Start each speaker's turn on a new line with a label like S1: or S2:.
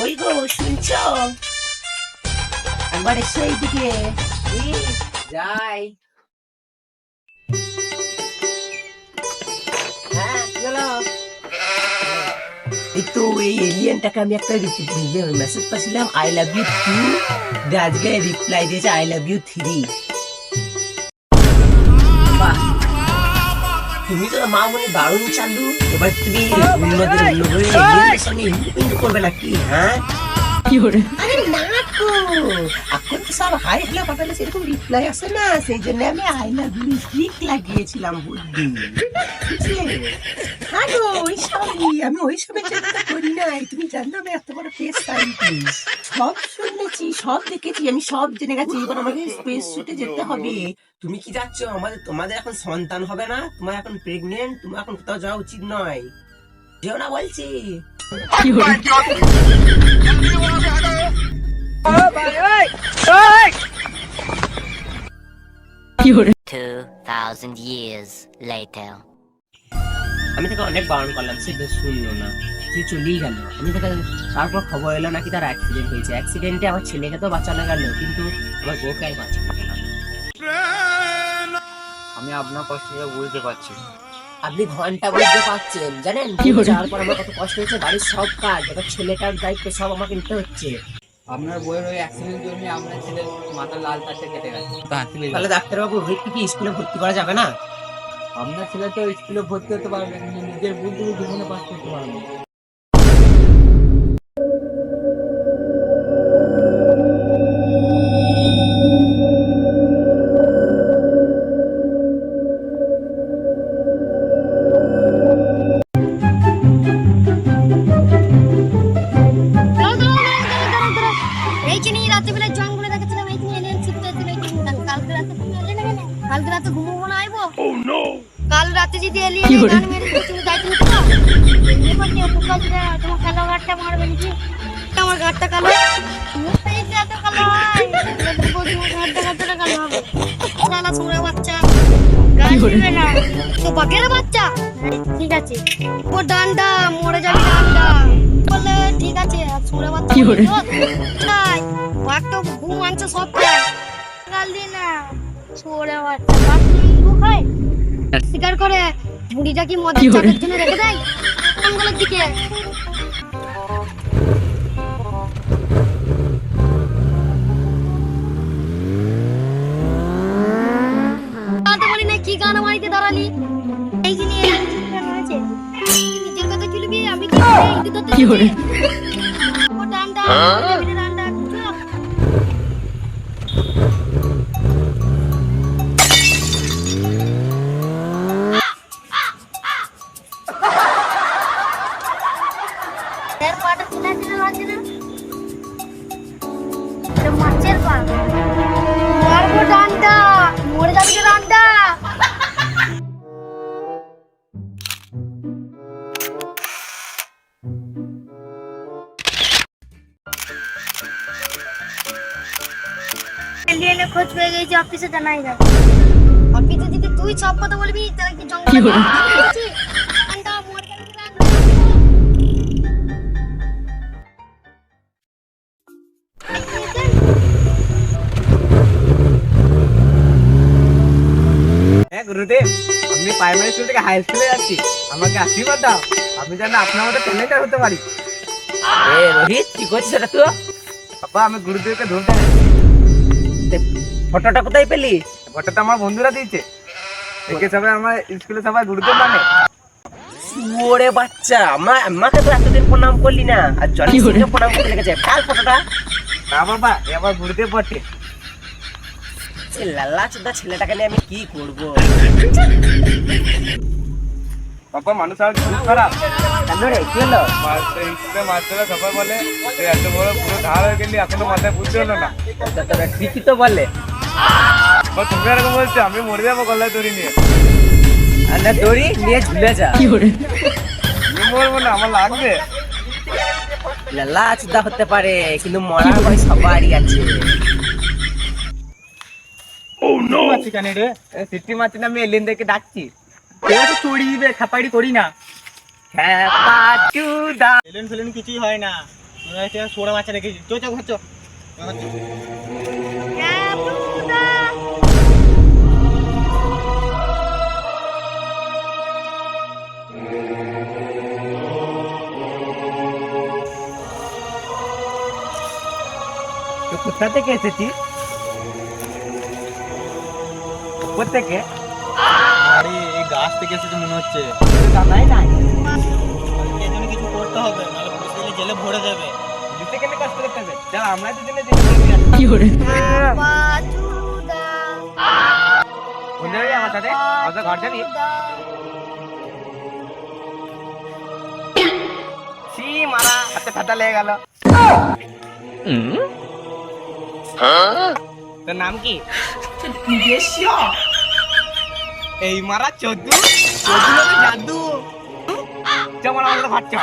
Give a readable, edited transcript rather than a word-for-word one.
S1: কই গো শুনছো? একবার এসো এইদিকে।
S2: যাই। হ্যাঁ কি হলো?
S1: এই তো এই এলিয়েনটাকে আমি একটা মেসেজ পাঠিয়েছিলাম, আই লাভ ইউ 2, আজকে রিপ্লাই দিয়েছে আই লাভ ইউ 3। বাহ, তুমি তো মা মনে দারুণ চালু। এবার তুমি এলিয়েনের সঙ্গে ইন্টারভিউ করবে নাকি? হ্যাঁ আরে না তো, এখন তো সব হাই হ্যালো পাঠালে সেরকম রিপ্লাই আসে না, সেই জন্য আমি আই লাভ ইউ ঠিক লাগিয়েছিলাম বুদ্ধি, বুঝলে? হ্যাঁ গো, আমি ওইসবের চেষ্টা করি নাই, তুমি জানো আমি এত বড় ফেস সাইন্টিস্ট। সব শুনেছি, সব দেখেছি, আমি সব জেনে গেছি। এবার আমাকে স্পেস শুটে যেতে হবে। তুমি কি যাচ্ছ? তোমাদের এখন সন্তান হবে না, তোমার এখন প্রেগনেন্ট, তোমার এখন কোথাও যাওয়া উচিত নয়, যেও না বলছি।
S3: 2000 years later.
S1: আমি তাকে অনেক বারণ করলাম, সে তো শুনলো না, সে চলেই গেল। আমি তাকে তারপর খবর এলো নাকি তার অ্যাক্সিডেন্ট হয়েছে। অ্যাক্সিডেন্টে আমার ছেলেকে তো বাঁচানো গেল, কিন্তু আমার বউকে আর বাঁচানো গেল না।
S2: আমি আপনার কষ্টটা বুঝতে পারছি।
S1: আপনি ঘন্টা বুঝতে পারছেন, জানেন যাওয়ার পর আমার কত কষ্ট হচ্ছে। বাড়ির সব কাজ, এবার ছেলেটার দায়িত্ব সব আমাকে নিতে হচ্ছে।
S2: আপনার বইয়ের ওই অ্যাক্সিডেন্ট জন্য আপনার ছেলের মাথার লাল তারটা কেটে গেছে।
S1: তাহলে ডাক্তারবাবু রোহিতকে কি স্কুলে ভর্তি করা যাবে না?
S2: আপনার ছেলে তো স্কুলে ভর্তি হতে পারবে, নিজের বুদ্ধি জীবনে পাস করতে পারবে।
S4: কাল রাতে যদি এলিয়ে গান মেরে তুমি দায়িত্ব নিতে পারো? তোমার কালো গাড়টা মারবে নাকি? আমার গাড়টা কালো, এত কালো হয় গাড়টা কালো হবে। শালা ছোড়া বাচ্চা গান দিবে না তো বাকের বাচ্চা। ঠিক আছে, ও ডান্ডা মরে যাবে ডান্ডা বলে, ঠিক আছে। আর ছোড়া বাচ্চা তাই তো ঘুম আনছে সব গাল দিয়ে না। ছোড়া বাচ্চা বাথরুম খায়, শিকার করে। বুড়িটা কি মদের চাপের জন্য রেখে দেয় জঙ্গলের দিকে? বলি না কি গান মারিতে দাঁড়ালি? এই যে নিয়ে হয়েছে, নিজের কথা চলবি, আমি কি করে ও ডান্ডা ডান্ডা মাছের পা মারবো ডান্ডা, মরে যাবে ডান্ডা। এলিয়েনের খোঁজ পেয়ে গেছি, অফিসে জানাই যাবে। অফিসে যদি তুই সব কথা বলবি তাহলে কি জঙ্গলে ডান্ডা মরে যাবে ডান্ডা।
S2: গুরুদেব, আমি প্রাইমারি স্কুল থেকে হাই স্কুলে যাচ্ছি, আমাকে আশীর্বাদ দাও, আমি যেন আপনার মতো ট্যালেন্টার হতে পারি।
S1: রোহিত কি করছিস এটা তুই?
S2: বাবা, আমি গুরুদেবকে ধরতে
S1: ফটোটা কোথায় পেলি?
S2: ফটোটা আমার বন্ধুরা দিয়েছে, একে সবাই আমার স্কুলে সবাই গুরুদেব মানে।
S1: ওরে বাচ্চা, আমাকে তো এতদিন প্রণাম করলি না, আর জনি সিংকে প্রণাম করতে লেগেছে। কাল ফটোটা
S2: না বাবা, এ আমার গুরুদেব বটে।
S1: লাল্লা চোদা ছেলেটাকে নিয়ে আমি কি করব?
S2: বাবা, মানুষ আর খুব খারাপ।
S1: কেন রে, কি হলো?
S2: স্কুলে মাস্টাররা সবাই বলে এত বড় পুরো ধার হয়ে গেলি, এখনো মাথায় বুঝতে হলো না।
S1: ঠিকই তো বলে।
S2: তুমি এরকম বলছো, আমি মরে যাবো গলায় দড়ি নিয়ে।
S1: দড়ি নিয়ে ঝুলে যা।
S2: আমি মরবো না, আমার লাগবে।
S1: লাল্লা চোদা হতে পারে, কিন্তু মরার ভয় সবারই আছে।
S2: আমি এলিয়েনদেরকে ডাকছি,
S5: চড়ি দিবে, খাপাড়ি করি না।
S2: এলিয়েন ফেলিয়েন কিছুই হয় না। সোনা বাচ্চা রেখেছি, চো চো ঘর চো।
S4: জাদুদা
S2: তো কোথা থেকে এসেছিস? কোথেকে?
S3: আরে এই গাছ থেকে এসেছে মনে হচ্ছে।
S2: জানাই নাই।
S3: এর জন্য কিছু করতে হবে, নাহলে পুলিশ দিলে জেলে ভরে দেবে।
S2: দিতে গেলে কষ্ট করতে হবে। চল আমরা দুজনে জেলে ভরে দিয়ে আসি।
S4: বাজুদা
S2: কোথায় যাবি আমার সাথে? আমাদের ঘর যাবি? ছি মারা, হাতে ফাটা লেগে গেল। তোর নাম কি? এই মারা চোদ্দু, চোদ্দু জাদু। চল মারা আমাদের ঘর চল।